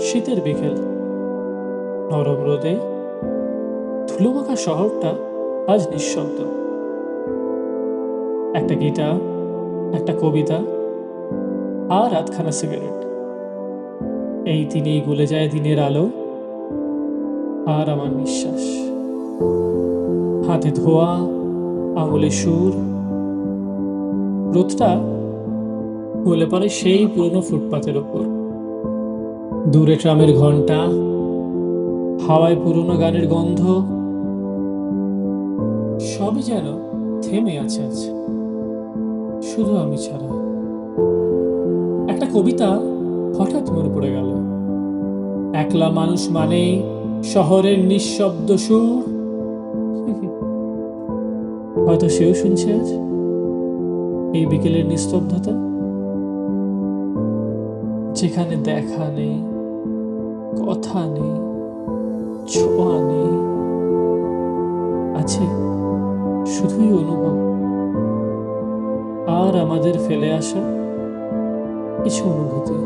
শীতের বিকেল, নরম রোদে ধুলোমাখা শহরটা আজ নিঃশব্দ। একটা গিটার, একটা কবিতা আর আধখানা সিগারেট, এই তিনিই গলে যায় দিনের আলো আর আমার নিঃশ্বাস। হাতে ধোয়া, আঙুলে সুর, রোদটা গলে পড়ে সেই পুরনো ফুটপাতের ওপর। দূরে ট্রামের ঘন্টা, হাওয়ায় পুরনো গানের গন্ধ, সবই যেন থেমে আছে আজ, শুধু আমি ছাড়া। একটা কবিতা হঠাৎ মনে পড়ে গেল, একলা মানুষ মানে শহরের নিঃশব্দ সুর। হয়তো সেও শুনছে আজ এই বিকেলের নিস্তব্ধতা, যেখানে দেখা নেই, কথা নেই, ছোঁয়া নেই, আছে শুধুই অনুভব আর আমাদের ফেলে আসা কিছু অনুভূতি।